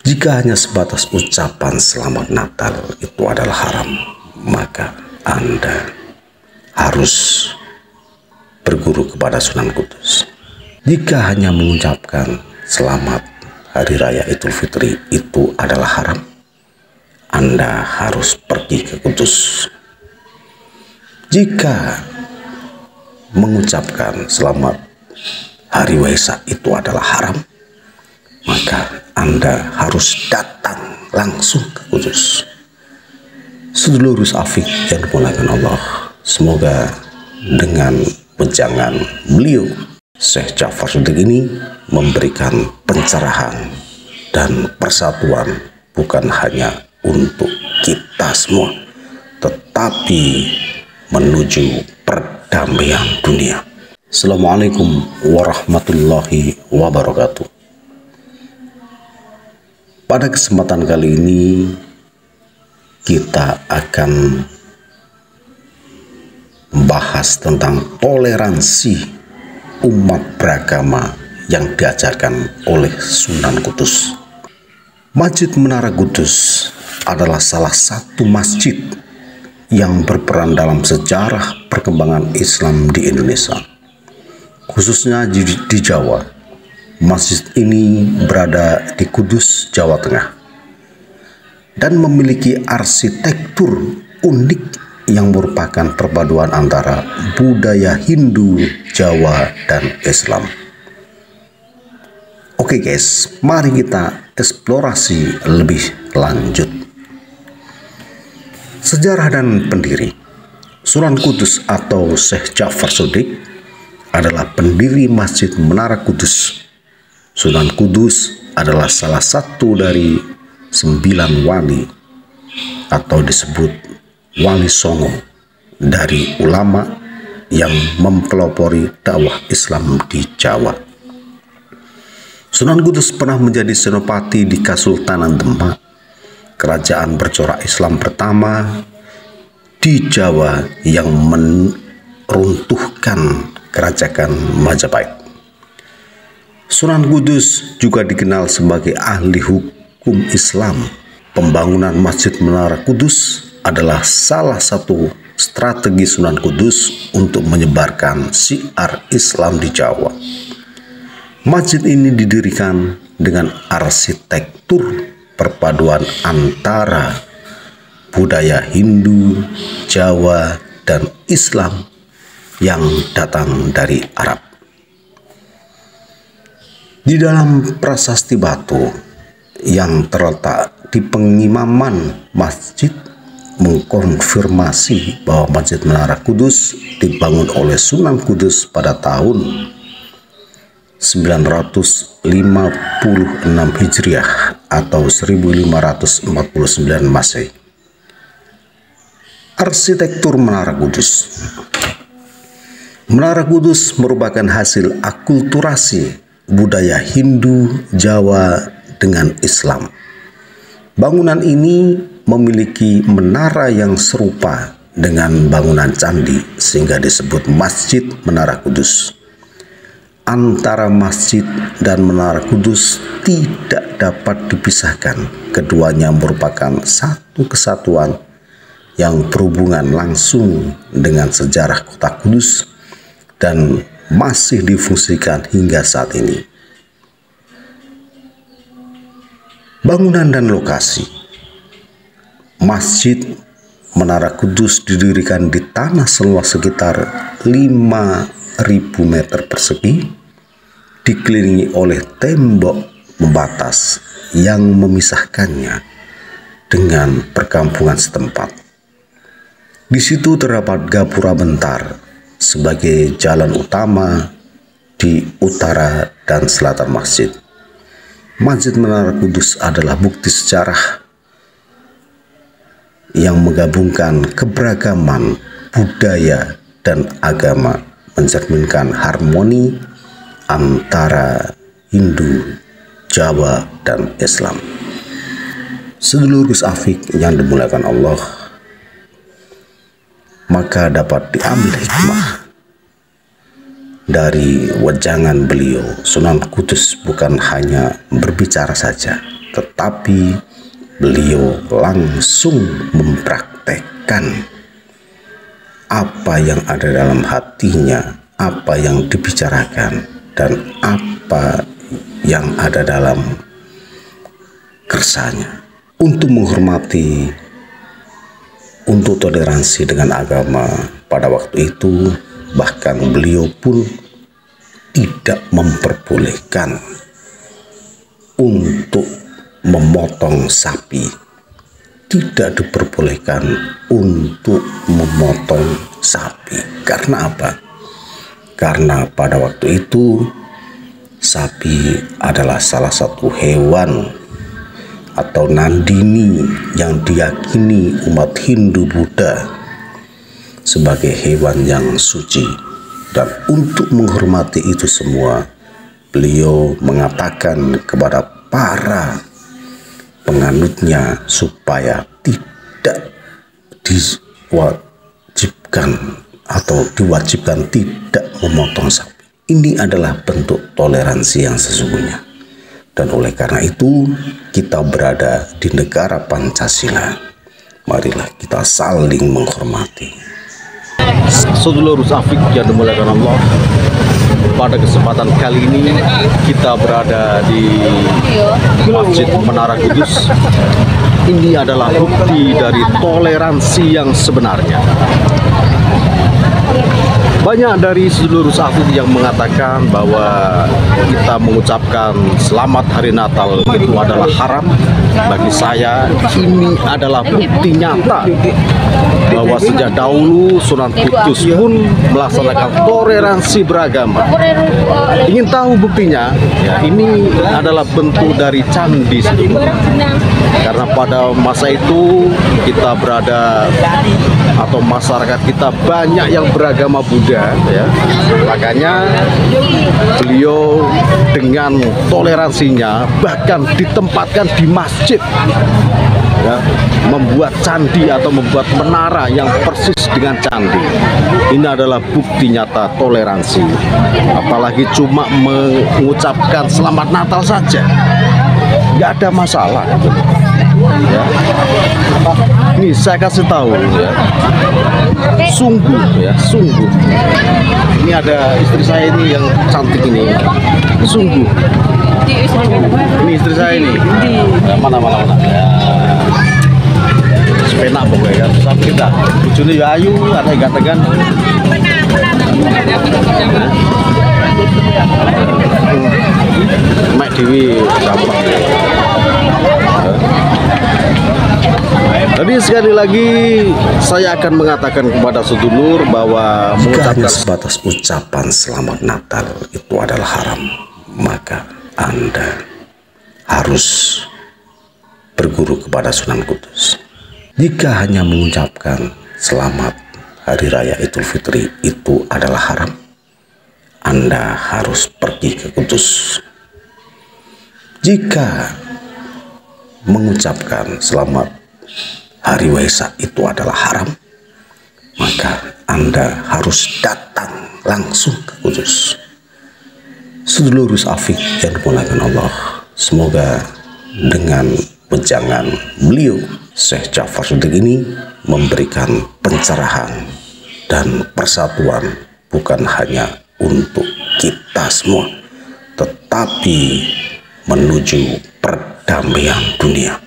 Jika hanya sebatas ucapan selamat Natal itu adalah haram, maka Anda harus berguru kepada Sunan Kudus. Jika hanya mengucapkan selamat Hari Raya Idul Fitri itu adalah haram, Anda harus pergi ke Kudus. Jika mengucapkan selamat Hari Waisak itu adalah haram, maka Anda harus datang langsung ke Kudus. Sedulur Gus Afik yang dimuliakan Allah, semoga dengan wejangan beliau Syekh Ja'far Shadiq ini memberikan pencerahan dan persatuan bukan hanya untuk kita semua, tetapi menuju perdamaian dunia. Assalamualaikum warahmatullahi wabarakatuh. Pada kesempatan kali ini kita akan membahas tentang toleransi umat beragama yang diajarkan oleh Sunan Kudus. Masjid Menara Kudus adalah salah satu masjid yang berperan dalam sejarah perkembangan Islam di Indonesia, khususnya di Jawa. Masjid ini berada di Kudus, Jawa Tengah, dan memiliki arsitektur unik yang merupakan perpaduan antara budaya Hindu, Jawa, dan Islam. Oke guys, mari kita eksplorasi lebih lanjut. Sejarah dan pendiri. Sunan Kudus atau Syekh Ja'far Shadiq adalah pendiri Masjid Menara Kudus. Sunan Kudus adalah salah satu dari 9 wali atau disebut Wali Songo dari ulama yang mempelopori dakwah Islam di Jawa. Sunan Kudus pernah menjadi senopati di Kasultanan Demak, kerajaan bercorak Islam pertama di Jawa yang meruntuhkan kerajaan Majapahit. Sunan Kudus juga dikenal sebagai ahli hukum Islam. Pembangunan Masjid Menara Kudus adalah salah satu strategi Sunan Kudus untuk menyebarkan syiar Islam di Jawa. Masjid ini didirikan dengan arsitektur perpaduan antara budaya Hindu, Jawa, dan Islam yang datang dari Arab. Di dalam prasasti batu yang terletak di pengimaman masjid mengkonfirmasi bahwa Masjid Menara Kudus dibangun oleh Sunan Kudus pada tahun 956 Hijriah atau 1549 Masehi. Arsitektur Menara Kudus. Menara Kudus merupakan hasil akulturasi budaya Hindu, Jawa dengan Islam. Bangunan ini memiliki menara yang serupa dengan bangunan candi sehingga disebut Masjid Menara Kudus. Antara masjid dan Menara Kudus tidak dapat dipisahkan. Keduanya merupakan satu kesatuan yang berhubungan langsung dengan sejarah kota Kudus dan masih difungsikan hingga saat ini. Bangunan dan lokasi. Masjid Menara Kudus didirikan di tanah seluas sekitar 5.000 meter persegi, dikelilingi oleh tembok pembatas yang memisahkannya dengan perkampungan setempat. Di situ terdapat gapura bentar sebagai jalan utama di utara dan selatan masjid. Masjid Menara Kudus adalah bukti sejarah yang menggabungkan keberagaman budaya dan agama, mencerminkan harmoni antara Hindu, Jawa, dan Islam. Sedulur Gus Afik yang dimuliakan Allah, maka dapat diambil hikmah dari wejangan beliau. Sunan Kudus bukan hanya berbicara saja, tetapi beliau langsung mempraktekkan apa yang ada dalam hatinya, apa yang dibicarakan, dan apa yang ada dalam kersanya. Untuk menghormati, untuk toleransi dengan agama pada waktu itu, bahkan beliau pun tidak memperbolehkan untuk memotong sapi. Tidak diperbolehkan untuk memotong sapi. Karena apa? Karena pada waktu itu sapi adalah salah satu hewan atau nandini yang diyakini umat Hindu Buddha sebagai hewan yang suci. Dan untuk menghormati itu semua, beliau mengatakan kepada para penganutnya supaya tidak diwajibkan tidak memotong sapi. Ini adalah bentuk toleransi yang sesungguhnya. Dan oleh karena itu, kita berada di negara Pancasila. Marilah kita saling menghormati. Sedulur Safik yang dimuliakan Allah, pada kesempatan kali ini kita berada di Masjid Menara Kudus. Ini adalah bukti dari toleransi yang sebenarnya. Banyak dari seluruh Safik yang mengatakan bahwa kita mengucapkan selamat hari Natal itu adalah haram. Bagi saya, ini adalah bukti nyata bahwa sejak dahulu Sunan Kudus pun melaksanakan toleransi beragama. Ingin tahu buktinya? Ya, ini adalah bentuk dari candi sebetulnya. Karena pada masa itu kita berada atau masyarakat kita banyak yang beragama Buddha, ya. Makanya beliau dengan toleransinya bahkan ditempatkan di masjid, ya, membuat candi atau membuat menara yang persis dengan candi. Ini adalah bukti nyata toleransi. Apalagi cuma mengucapkan selamat Natal saja, nggak ada masalah. Ya. Ini saya kasih tahu, ya. Sungguh, ya, sungguh. Ini ada istri saya ini yang cantik ini. Sungguh. Ini istri saya ini. Mana. Ya. Sepenak pokoknya kan. Sama kita. Bujuni ya ayu, ada yang gantengan. Mak Dewi gampang. Jadi sekali lagi saya akan mengatakan kepada sedulur bahwa jika hanya sebatas ucapan selamat Natal itu adalah haram, maka Anda harus berguru kepada Sunan Kudus. Jika hanya mengucapkan selamat Hari Raya Idul Fitri itu adalah haram, Anda harus pergi ke Kudus. Jika mengucapkan selamat Hari Waisak itu adalah haram, maka Anda harus datang langsung ke Kudus. Sedulur Safik yang dimuliakan Allah, semoga dengan wejangan beliau Syekh Ja'far Shadiq ini memberikan pencerahan dan persatuan bukan hanya untuk kita semua, tetapi menuju perdamaian dunia.